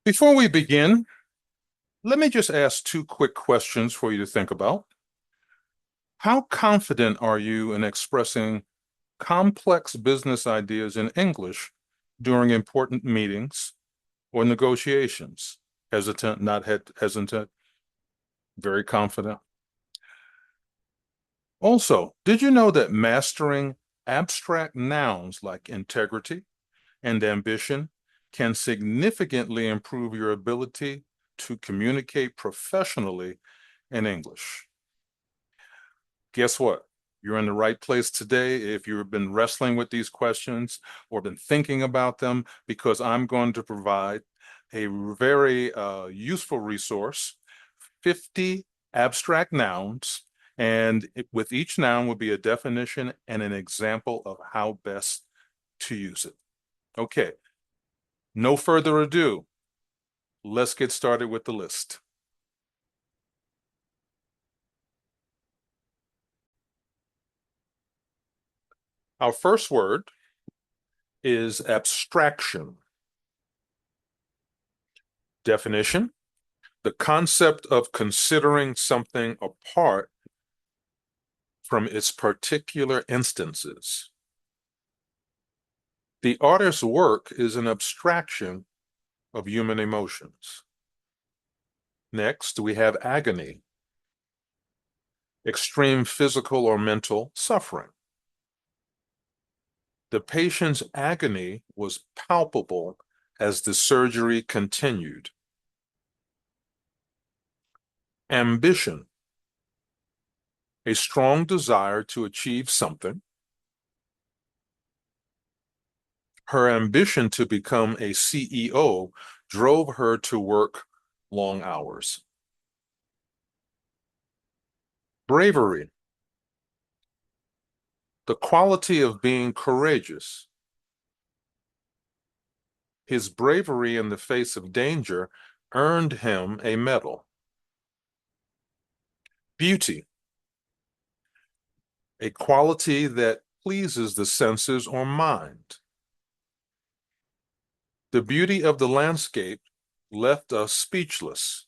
Before we begin, let me just ask two quick questions for you to think about. How confident are you in expressing complex business ideas in English during important meetings or negotiations? Hesitant, not hesitant, very confident. Also, did you know that mastering abstract nouns like integrity and ambition can significantly improve your ability to communicate professionally in English? Guess what? You're in the right place today if you've been wrestling with these questions or been thinking about them, because I'm going to provide a very useful resource, 50 abstract nouns, and with each noun will be a definition and an example of how best to use it. Okay, no further ado. Let's get started with the list. Our first word is abstraction. Definition: the concept of considering something apart from its particular instances. The artist's work is an abstraction of human emotions. Next, we have agony, extreme physical or mental suffering. The patient's agony was palpable as the surgery continued. Ambition, a strong desire to achieve something. Her ambition to become a CEO drove her to work long hours. Bravery, the quality of being courageous. His bravery in the face of danger earned him a medal. Beauty, a quality that pleases the senses or mind. The beauty of the landscape left us speechless.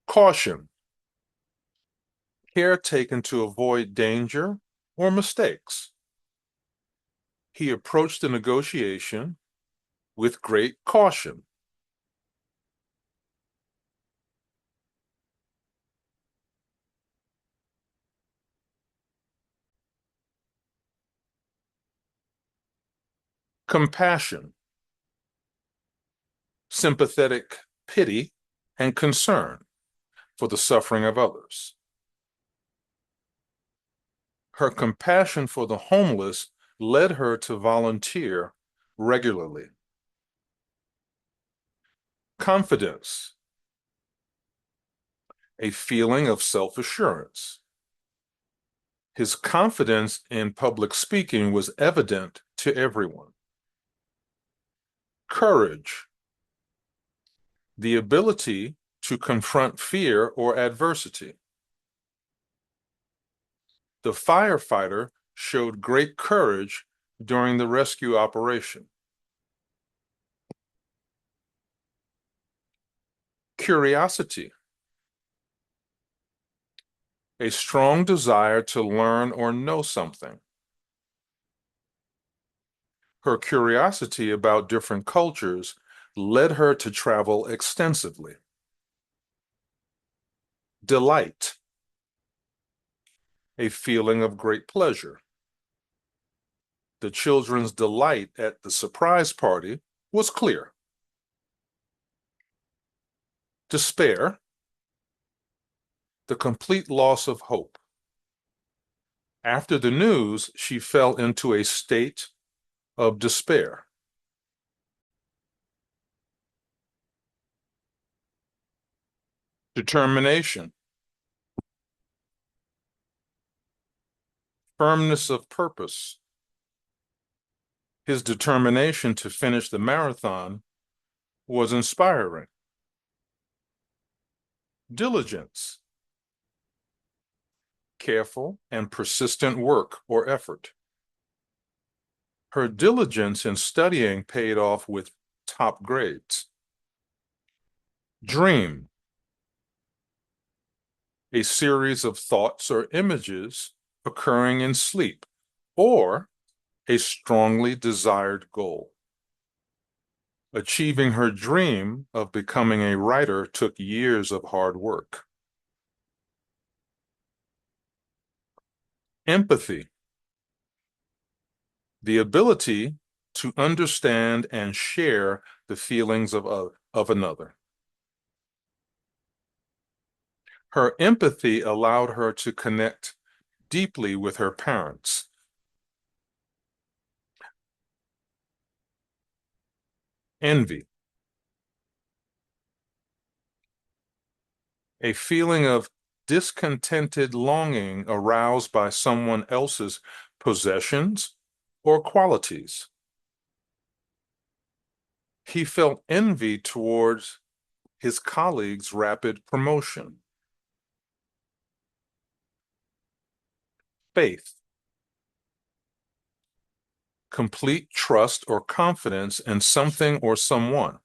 Caution, care taken to avoid danger or mistakes. He approached the negotiation with great caution. Compassion, sympathetic pity and concern for the suffering of others. Her compassion for the homeless led her to volunteer regularly. Confidence, a feeling of self-assurance. His confidence in public speaking was evident to everyone. Courage, the ability to confront fear or adversity. The firefighter showed great courage during the rescue operation. Curiosity, a strong desire to learn or know something. Her curiosity about different cultures led her to travel extensively. Delight, a feeling of great pleasure. The children's delight at the surprise party was clear. Despair, the complete loss of hope. After the news, she fell into a state of despair. Determination, firmness of purpose. His determination to finish the marathon was inspiring. Diligence, careful and persistent work or effort. Her diligence in studying paid off with top grades. Dream, a series of thoughts or images occurring in sleep, or a strongly desired goal. Achieving her dream of becoming a writer took years of hard work. Empathy, the ability to understand and share the feelings of another. Her empathy allowed her to connect deeply with her parents. Envy, a feeling of discontented longing aroused by someone else's possessions or qualities. He felt envy towards his colleague's rapid promotion. Faith, complete trust or confidence in something or someone.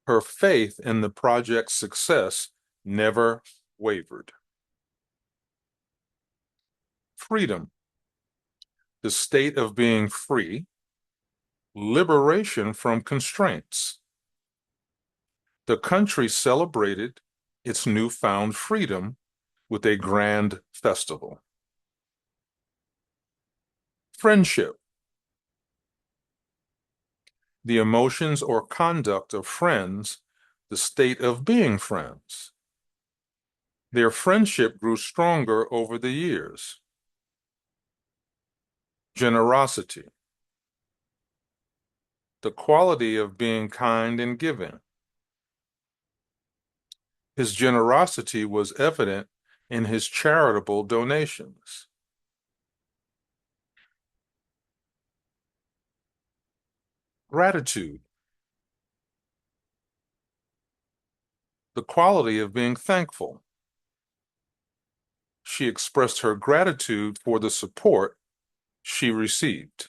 Her faith in the project's success never wavered. Freedom, the state of being free, liberation from constraints. The country celebrated its newfound freedom with a grand festival. Friendship, the emotions or conduct of friends, the state of being friends. Their friendship grew stronger over the years. Generosity, the quality of being kind and giving. His generosity was evident in his charitable donations. Gratitude, the quality of being thankful. She expressed her gratitude for the support she received.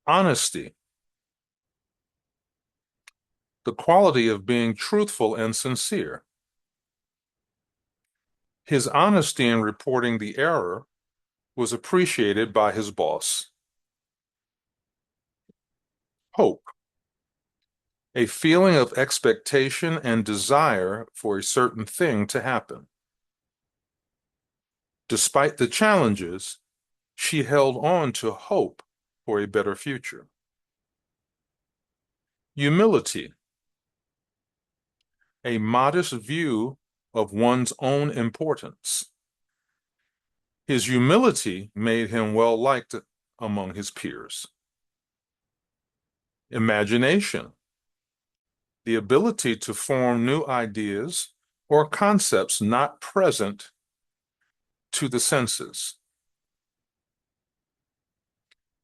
Honesty, the quality of being truthful and sincere. His honesty in reporting the error was appreciated by his boss. Hope, a feeling of expectation and desire for a certain thing to happen. Despite the challenges, she held on to hope for a better future. Humility, a modest view of one's own importance. His humility made him well liked among his peers. Imagination, the ability to form new ideas or concepts not present to the senses.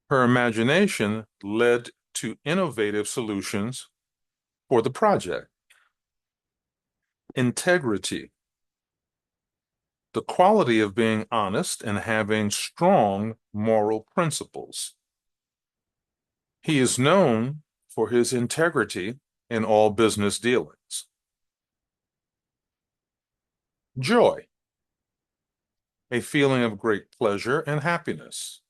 Her imagination led to innovative solutions for the project. Integrity, the quality of being honest and having strong moral principles. He is known for his integrity in all business dealings. Joy, a feeling of great pleasure and happiness.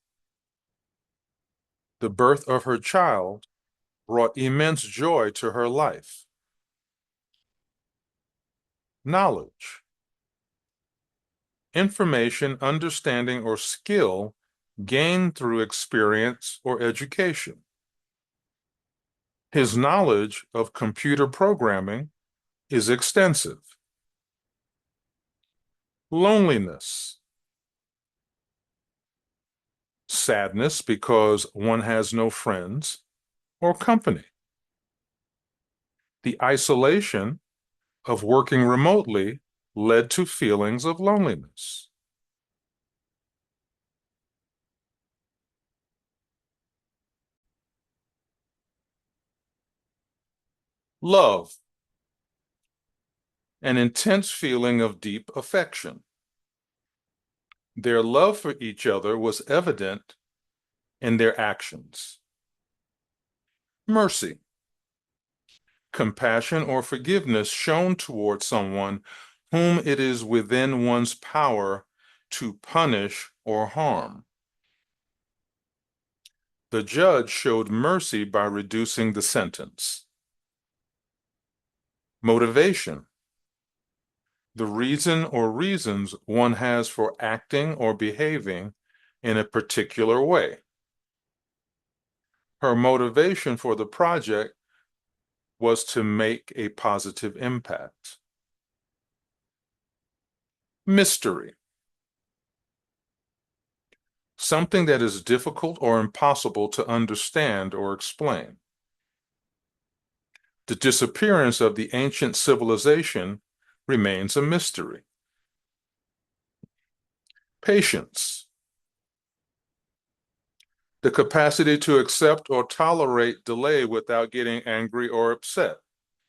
The birth of her child brought immense joy to her life. Knowledge, information, understanding, or skill gained through experience or education. His knowledge of computer programming is extensive. Loneliness, sadness because one has no friends or company. The isolation of working remotely led to feelings of loneliness. Love, an intense feeling of deep affection. Their love for each other was evident in their actions. Mercy, compassion or forgiveness shown toward someone whom it is within one's power to punish or harm. The judge showed mercy by reducing the sentence. Motivation, the reason or reasons one has for acting or behaving in a particular way. Her motivation for the project was to make a positive impact. Mystery, something that is difficult or impossible to understand or explain. The disappearance of the ancient civilization remains a mystery. Patience, the capacity to accept or tolerate delay without getting angry or upset.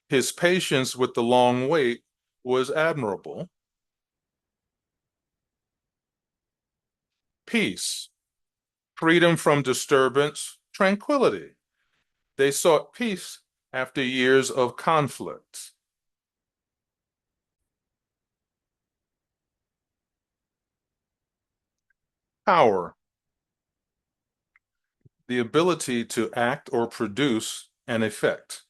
His patience with the long wait was admirable. Peace, freedom from disturbance, tranquility. They sought peace after years of conflict. Power, the ability to act or produce an effect.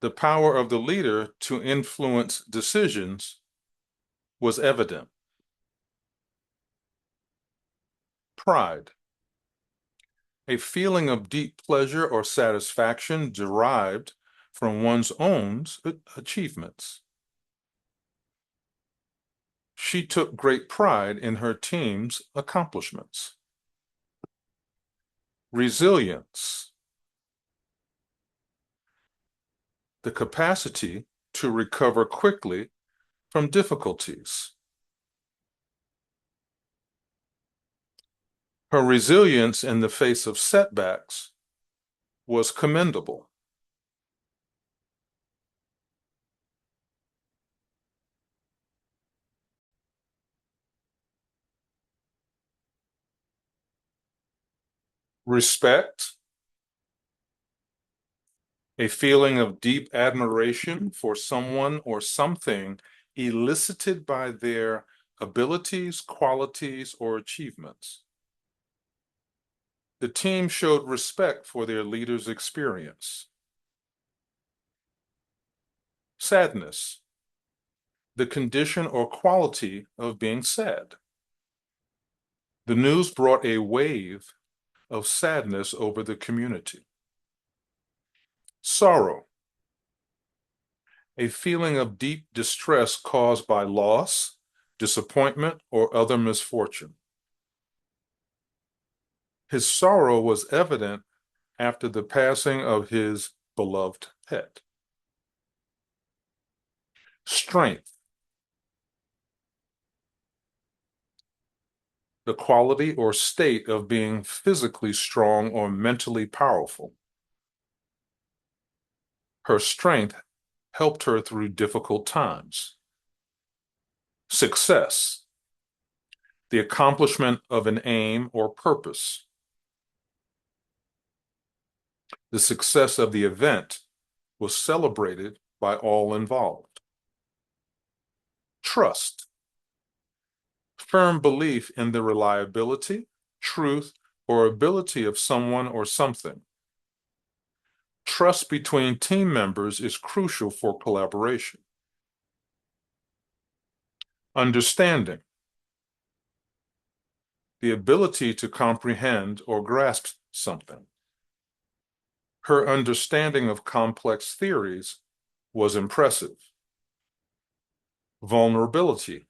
The power of the leader to influence decisions was evident. Pride, a feeling of deep pleasure or satisfaction derived from one's own achievements. She took great pride in her team's accomplishments. Resilience, the capacity to recover quickly from difficulties. Her resilience in the face of setbacks was commendable. Respect, a feeling of deep admiration for someone or something elicited by their abilities, qualities, or achievements. The team showed respect for their leader's experience. Sadness, the condition or quality of being sad. The news brought a wave of sadness over the community. Sorrow, a feeling of deep distress caused by loss, disappointment, or other misfortune. His sorrow was evident after the passing of his beloved pet. Strength, the quality or state of being physically strong or mentally powerful. Her strength helped her through difficult times. Success, the accomplishment of an aim or purpose. The success of the event was celebrated by all involved. Trust, firm belief in the reliability, truth, or ability of someone or something. Trust between team members is crucial for collaboration. Understanding, the ability to comprehend or grasp something. Her understanding of complex theories was impressive. Vulnerability,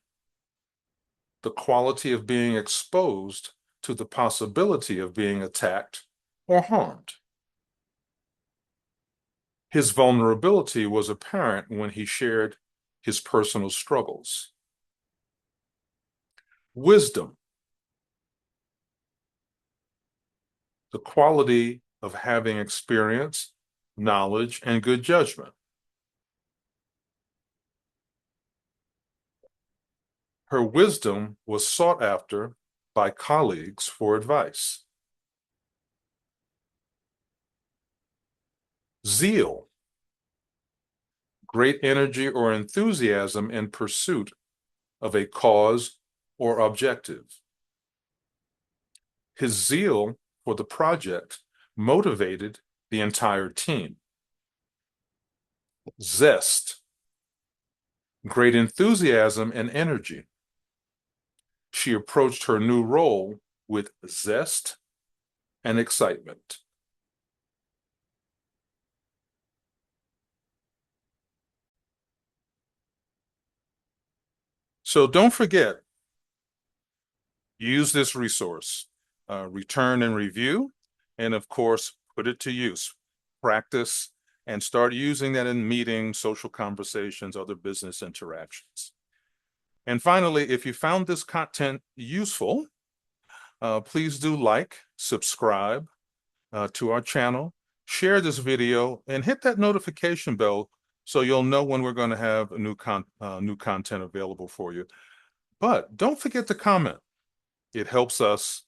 the quality of being exposed to the possibility of being attacked or harmed. His vulnerability was apparent when he shared his personal struggles. Wisdom, the quality of having experience, knowledge, and good judgment. Her wisdom was sought after by colleagues for advice. Zeal, great energy or enthusiasm in pursuit of a cause or objective. His zeal for the project motivated the entire team. Zest, great enthusiasm and energy. She approached her new role with zest and excitement. So don't forget, use this resource, return and review, and of course, put it to use. Practice and start using that in meetings, social conversations, other business interactions. And finally, if you found this content useful, please do like, subscribe to our channel, share this video, and hit that notification bell so you'll know when we're going to have new content available for you. But don't forget to comment. It helps us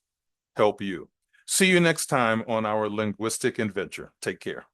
help you. See you next time on our linguistic adventure. Take care.